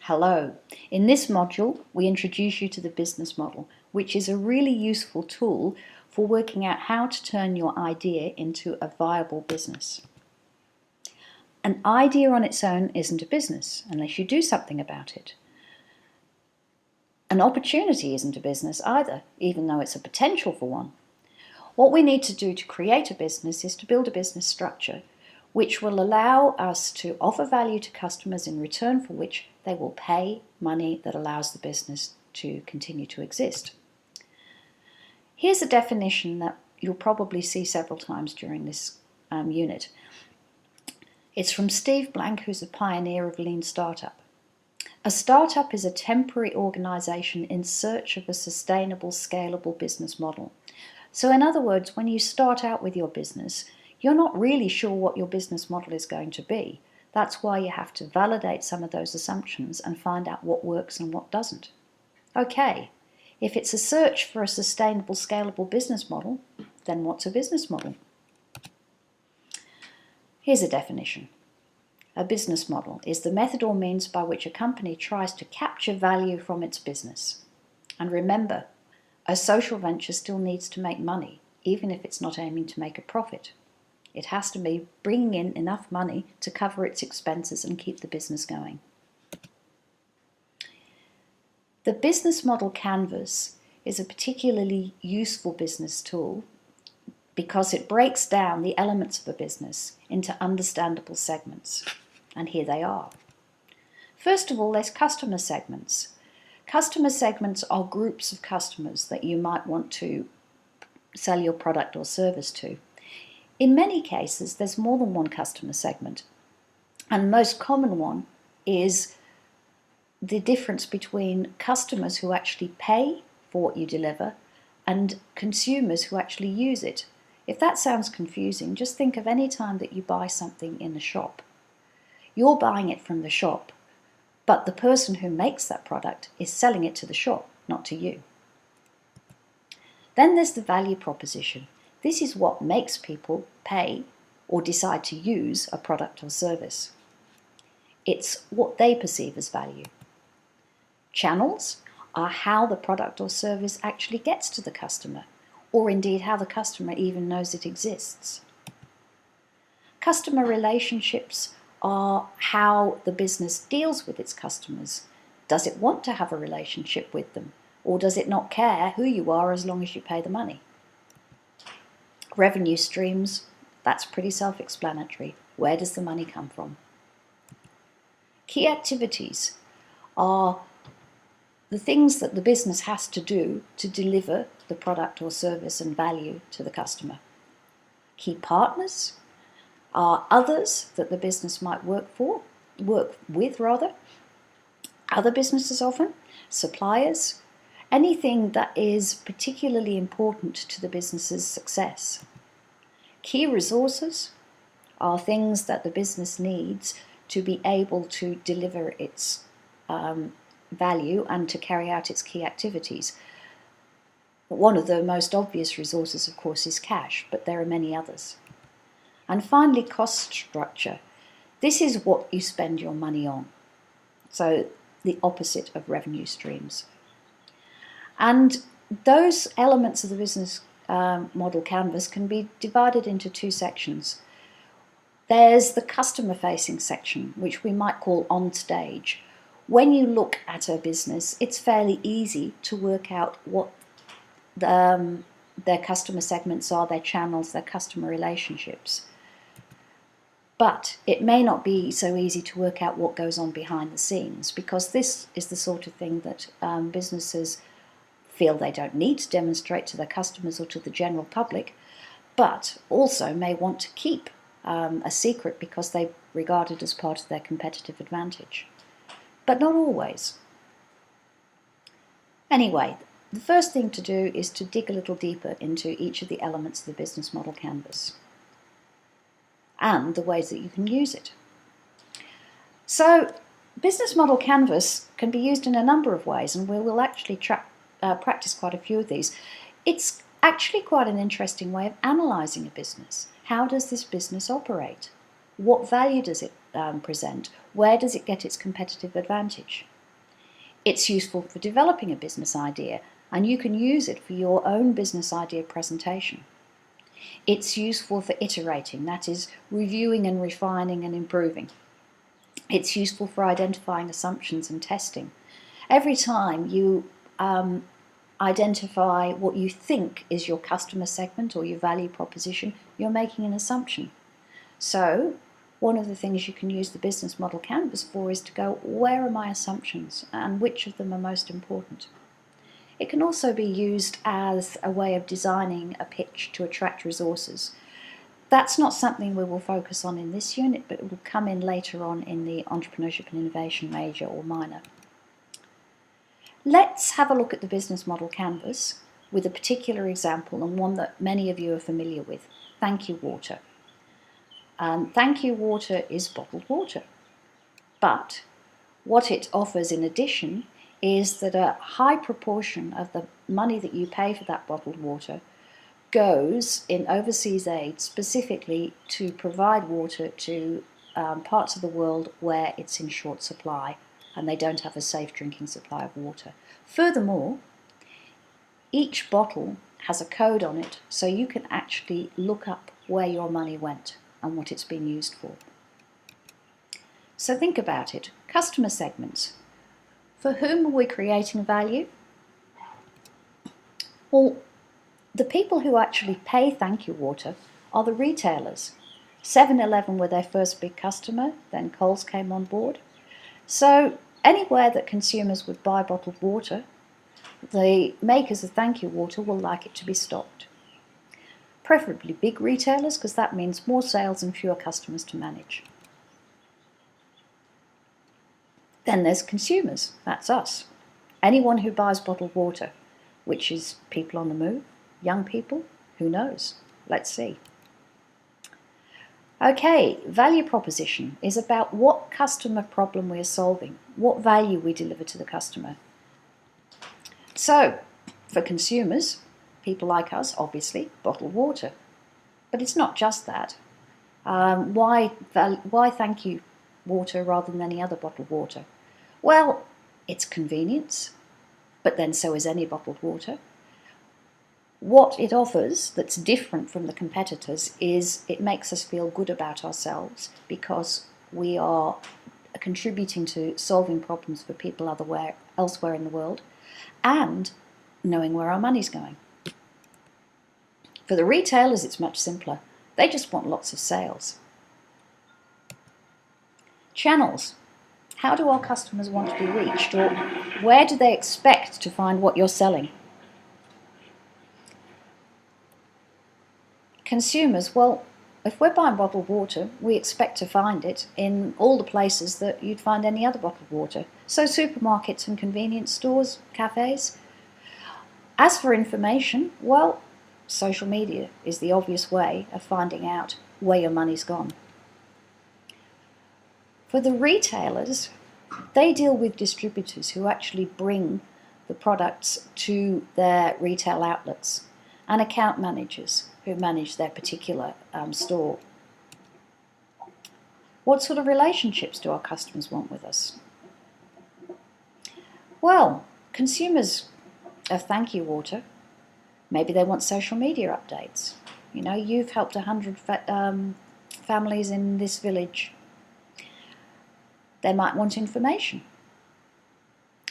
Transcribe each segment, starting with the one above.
Hello. In this module, we introduce you to the business model, which is a really useful tool for working out how to turn your idea into a viable business. An idea on its own isn't a business unless you do something about it. An opportunity isn't a business either, even though it's a potential for one. What we need to do to create a business is to build a business structure which will allow us to offer value to customers in return for which they will pay money that allows the business to continue to exist. Here's a definition that you'll probably see several times during this unit. It's from Steve Blank, who's a pioneer of lean startup. A startup is a temporary organization in search of a sustainable, scalable business model. So in other words, when you start out with your business, you're not really sure what your business model is going to be. That's why you have to validate some of those assumptions and find out what works and what doesn't. Okay, if it's a search for a sustainable, scalable business model, then what's a business model? Here's a definition. A business model is the method or means by which a company tries to capture value from its business. And remember, a social venture still needs to make money, even if it's not aiming to make a profit. It has to be bringing in enough money to cover its expenses and keep the business going. The business model canvas is a particularly useful business tool because it breaks down the elements of a business into understandable segments. And here they are. First of all, there's customer segments. Customer segments are groups of customers that you might want to sell your product or service to. In many cases, there's more than one customer segment, and the most common one is the difference between customers who actually pay for what you deliver and consumers who actually use it. If that sounds confusing, just think of any time that you buy something in a shop. You're buying it from the shop, but the person who makes that product is selling it to the shop, not to you. Then there's the value proposition. This is what makes people pay or decide to use a product or service. It's what they perceive as value. Channels are how the product or service actually gets to the customer, or indeed how the customer even knows it exists. Customer relationships are how the business deals with its customers. Does it want to have a relationship with them, or does it not care who you are as long as you pay the money? Revenue streams, that's pretty self-explanatory. Where does the money come from? Key activities are the things that the business has to do to deliver the product or service and value to the customer. Key partners are others that the business might work with, other businesses often, suppliers, anything that is particularly important to the business's success. Key resources are things that the business needs to be able to deliver its value and to carry out its key activities. One of the most obvious resources, of course, is cash, but there are many others. And finally, cost structure. This is what you spend your money on. So the opposite of revenue streams. And those elements of the business model canvas can be divided into two sections. There's the customer-facing section, which we might call on stage. When you look at a business, it's fairly easy to work out what their customer segments are, their channels, their customer relationships. But it may not be so easy to work out what goes on behind the scenes, because this is the sort of thing that businesses feel they don't need to demonstrate to their customers or to the general public, but also may want to keep a secret because they regard it as part of their competitive advantage. But not always. Anyway, the first thing to do is to dig a little deeper into each of the elements of the business model canvas and the ways that you can use it. So, business model canvas can be used in a number of ways, and we will actually practice quite a few of these. It's actually quite an interesting way of analysing a business. How does this business operate? What value does it present? Where does it get its competitive advantage? It's useful for developing a business idea, and you can use it for your own business idea presentation. It's useful for iterating, that is, reviewing and refining and improving. It's useful for identifying assumptions and testing. Every time you identify what you think is your customer segment or your value proposition, you're making an assumption. So, one of the things you can use the business model canvas for is to go, where are my assumptions and which of them are most important? It can also be used as a way of designing a pitch to attract resources. That's not something we will focus on in this unit, but it will come in later on in the Entrepreneurship and Innovation major or minor. Let's have a look at the business model canvas with a particular example, and one that many of you are familiar with, Thank You Water. Thank You Water is bottled water, but what it offers in addition is that a high proportion of the money that you pay for that bottled water goes in overseas aid specifically to provide water to parts of the world where it's in short supply and they don't have a safe drinking supply of water. Furthermore, each bottle has a code on it, so you can actually look up where your money went and what it's been used for. So think about it. Customer segments. For whom are we creating value? Well, the people who actually pay Thank You Water are the retailers. 7-Eleven were their first big customer, then Coles came on board. So anywhere that consumers would buy bottled water, the makers of Thank You Water will like it to be stocked. Preferably big retailers, because that means more sales and fewer customers to manage. Then there's consumers, that's us. Anyone who buys bottled water, which is people on the move, young people, who knows? Let's see. Okay, value proposition is about what customer problem we are solving, what value we deliver to the customer. So, for consumers, people like us, obviously, bottled water. But it's not just that. Why Thank You Water rather than any other bottled water? Well, it's convenience, but then so is any bottled water. What it offers that's different from the competitors is it makes us feel good about ourselves because we are contributing to solving problems for people elsewhere in the world and knowing where our money's going. For the retailers, it's much simpler. They just want lots of sales. Channels. How do our customers want to be reached, or where do they expect to find what you're selling? Consumers, well, if we're buying bottled water, we expect to find it in all the places that you'd find any other bottled water. So supermarkets and convenience stores, cafes. As for information, well, social media is the obvious way of finding out where your money's gone. For the retailers, they deal with distributors who actually bring the products to their retail outlets and account managers who manage their particular store. What sort of relationships do our customers want with us? Well, consumers of Thank You Water, maybe they want social media updates. You know, you've helped 100 families in this village. They might want information.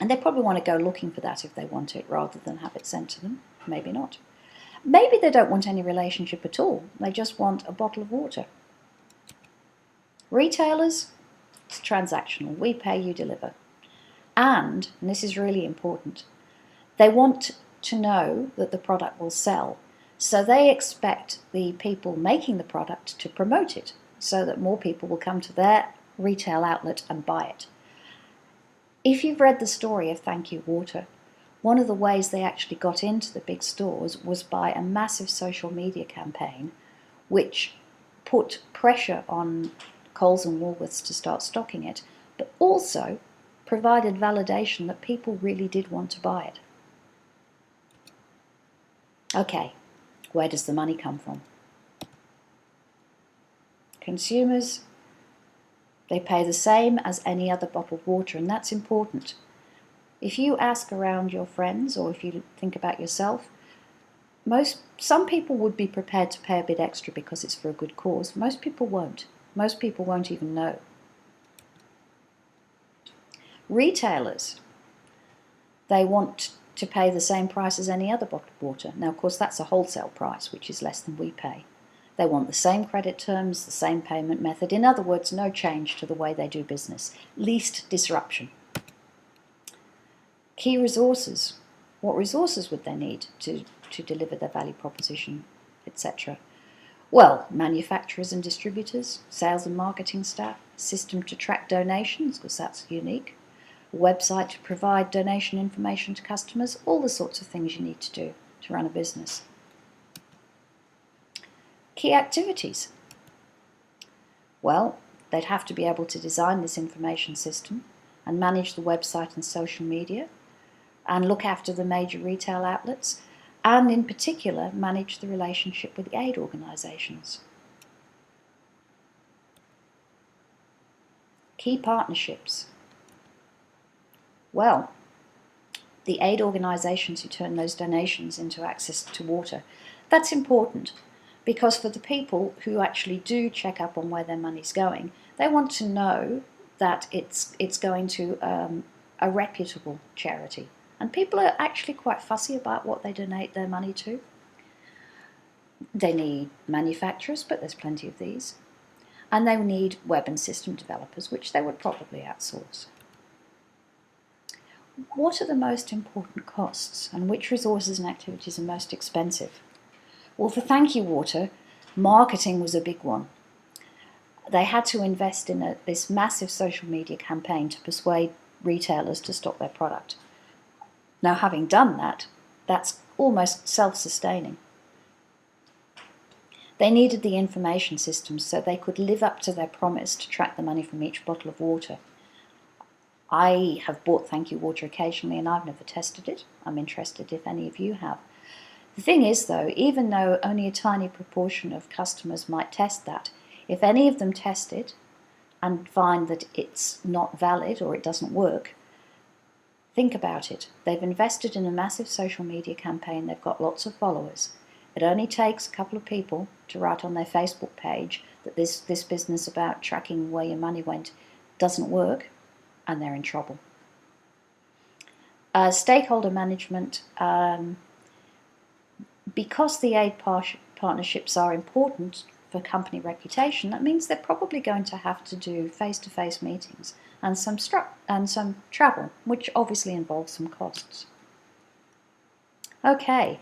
And they probably want to go looking for that if they want it rather than have it sent to them. Maybe not. Maybe they don't want any relationship at all. They just want a bottle of water. Retailers, it's transactional. We pay, you deliver. And this is really important, they want to know that the product will sell. So they expect the people making the product to promote it so that more people will come to their retail outlet and buy it. If you've read the story of Thank You Water, one of the ways they actually got into the big stores was by a massive social media campaign which put pressure on Coles and Woolworths to start stocking it, but also provided validation that people really did want to buy it. Okay, where does the money come from? Consumers, they pay the same as any other bottled water, and that's important. If you ask around your friends, or if you think about yourself, some people would be prepared to pay a bit extra because it's for a good cause. Most people won't. Most people won't even know. Retailers, they want to pay the same price as any other bottled water. Now, of course, that's a wholesale price, which is less than we pay. They want the same credit terms, the same payment method. In other words, no change to the way they do business. Least disruption. Key resources. What resources would they need to deliver their value proposition, etc.? Well, manufacturers and distributors, sales and marketing staff, system to track donations, because that's unique, a website to provide donation information to customers, all the sorts of things you need to do to run a business. Key activities. Well, they'd have to be able to design this information system and manage the website and social media and look after the major retail outlets, and in particular manage the relationship with the aid organisations. Key partnerships. Well, the aid organisations who turn those donations into access to water, that's important, because for the people who actually do check up on where their money's going, they want to know that it's going to a reputable charity. And people are actually quite fussy about what they donate their money to. They need manufacturers, but there's plenty of these. And they need web and system developers, which they would probably outsource. What are the most important costs, and which resources and activities are most expensive? Well, for Thank You Water, marketing was a big one. They had to invest in this massive social media campaign to persuade retailers to stock their product. Now, having done that, that's almost self-sustaining. They needed the information systems so they could live up to their promise to track the money from each bottle of water. I have bought Thank You Water occasionally, and I've never tested it. I'm interested if any of you have. The thing is, though, even though only a tiny proportion of customers might test that, if any of them test it and find that it's not valid or it doesn't work, think about it. They've invested in a massive social media campaign. They've got lots of followers. It only takes a couple of people to write on their Facebook page that this business about tracking where your money went doesn't work, and they're in trouble. Stakeholder management. Because the aid partnerships are important for company reputation, that means they're probably going to have to do face-to-face meetings and some travel, which obviously involves some costs. Okay,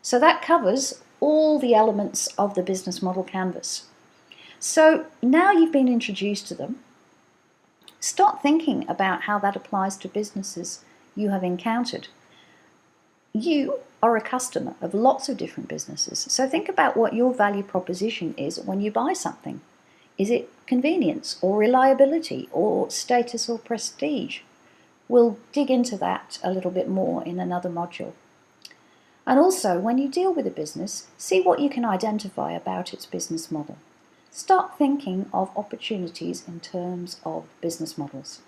so that covers all the elements of the business model canvas. So now you've been introduced to them, start thinking about how that applies to businesses you have encountered. You are a customer of lots of different businesses, so think about what your value proposition is when you buy something. Is it convenience or reliability or status or prestige? We'll dig into that a little bit more in another module. And also, when you deal with a business, see what you can identify about its business model. Start thinking of opportunities in terms of business models.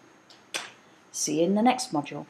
See you in the next module.